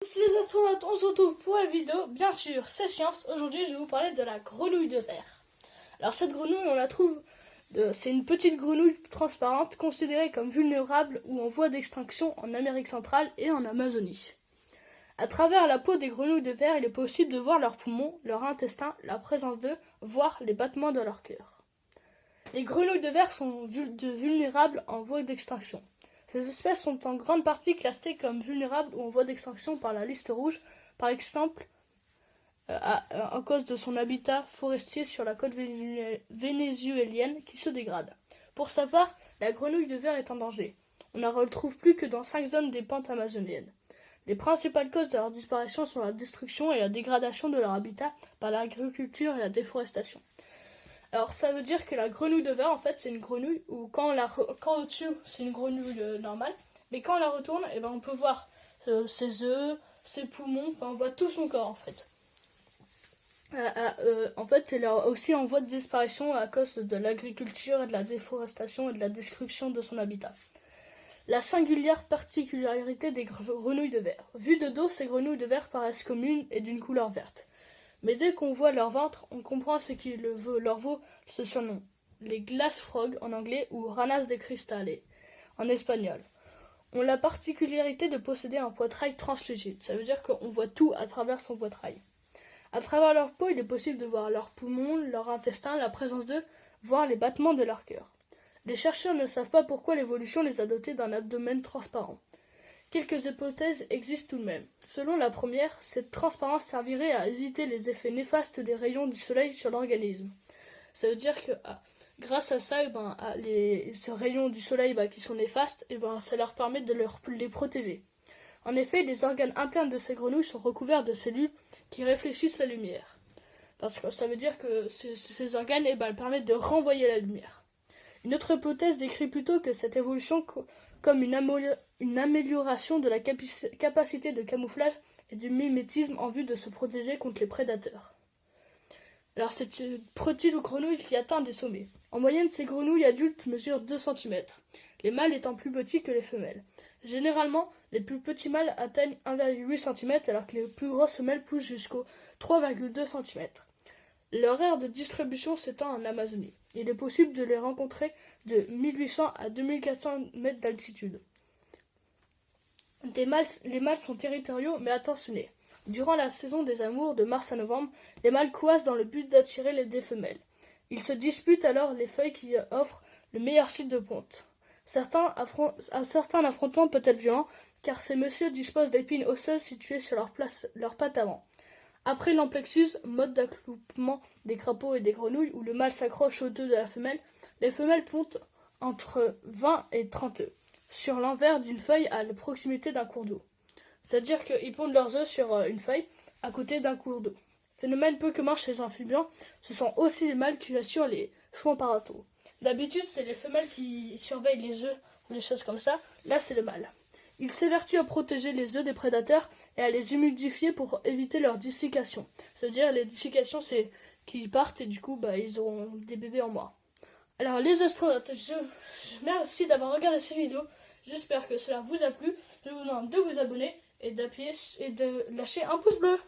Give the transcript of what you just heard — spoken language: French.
Salut les astronautes, on se retrouve pour une vidéo, bien sûr, c'est science. Aujourd'hui, je vais vous parler de la grenouille de verre. Alors cette grenouille, on la trouve, c'est une petite grenouille transparente considérée comme vulnérable ou en voie d'extinction en Amérique centrale et en Amazonie. À travers la peau des grenouilles de verre, il est possible de voir leurs poumons, leurs intestins, la présence d'eux, voire les battements de leur cœur. Les grenouilles de verre sont vulnérables en voie d'extinction. Ces espèces sont en grande partie classées comme vulnérables ou en voie d'extinction par la liste rouge, par exemple à cause de son habitat forestier sur la côte vénézuélienne qui se dégrade. Pour sa part, la grenouille de verre est en danger. On ne la retrouve plus que dans 5 zones des pentes amazoniennes. Les principales causes de leur disparition sont la destruction et la dégradation de leur habitat par l'agriculture et la déforestation. Alors ça veut dire que la grenouille de verre, en fait, c'est une grenouille où quand au-dessus, c'est une grenouille normale, mais quand on la retourne, on peut voir ses œufs, ses poumons, on voit tout son corps en fait. En fait, elle est aussi en voie de disparition à cause de l'agriculture et de la déforestation et de la destruction de son habitat. La singulière particularité des grenouilles de verre. Vues de dos, ces grenouilles de verre paraissent communes et d'une couleur verte. Mais dès qu'on voit leur ventre, on comprend ce qui leur vaut ce surnom. Les glass frogs en anglais ou ranas de cristal en espagnol ont la particularité de posséder un poitrail translucide. Ça veut dire qu'on voit tout à travers son poitrail. À travers leur peau, il est possible de voir leurs poumons, leurs intestins, la présence d'eux, voire les battements de leur cœur. Les chercheurs ne savent pas pourquoi l'évolution les a dotés d'un abdomen transparent. Quelques hypothèses existent tout de même. Selon la première, cette transparence servirait à éviter les effets néfastes des rayons du soleil sur l'organisme. Ça veut dire que grâce à ça, ces rayons du soleil qui sont néfastes, ça leur permet de les protéger. En effet, les organes internes de ces grenouilles sont recouverts de cellules qui réfléchissent la lumière. Parce que ça veut dire que ces organes permettent de renvoyer la lumière. Une autre hypothèse décrit plutôt que cette évolution comme une amélioration de la capacité de camouflage et du mimétisme en vue de se protéger contre les prédateurs. Alors c'est une petite grenouille qui atteint des sommets. En moyenne, ces grenouilles adultes mesurent 2 cm, les mâles étant plus petits que les femelles. Généralement, les plus petits mâles atteignent 1,8 cm alors que les plus grosses femelles poussent jusqu'aux 3,2 cm. Leur aire de distribution s'étend en Amazonie. Il est possible de les rencontrer de 1800 à 2400 mètres d'altitude. Les mâles sont territoriaux mais attentionnés. Durant la saison des amours de mars à novembre, les mâles coassent dans le but d'attirer les femelles. Ils se disputent alors les feuilles qui offrent le meilleur site de ponte. Certains affrontements peuvent être violents car ces messieurs disposent d'épines osseuses situées sur leur patte avant. Après l'amplexus, mode d'accroupement des crapauds et des grenouilles, où le mâle s'accroche aux deux de la femelle, les femelles pondent entre 20 et 30 œufs, sur l'envers d'une feuille à la proximité d'un cours d'eau. C'est-à-dire qu'ils pondent leurs œufs sur une feuille à côté d'un cours d'eau. Phénomène peu commun chez les amphibiens, ce sont aussi les mâles qui assurent les soins parentaux. D'habitude, c'est les femelles qui surveillent les œufs ou les choses comme ça. Là, c'est le mâle. Il s'évertue à protéger les œufs des prédateurs et à les humidifier pour éviter leur dessiccation. C'est-à-dire les dessiccations, c'est qu'ils partent et du coup, ils auront des bébés en moins. Alors les astronautes, je merci d'avoir regardé cette vidéo. J'espère que cela vous a plu. Je vous demande de vous abonner et d'appuyer et de lâcher un pouce bleu.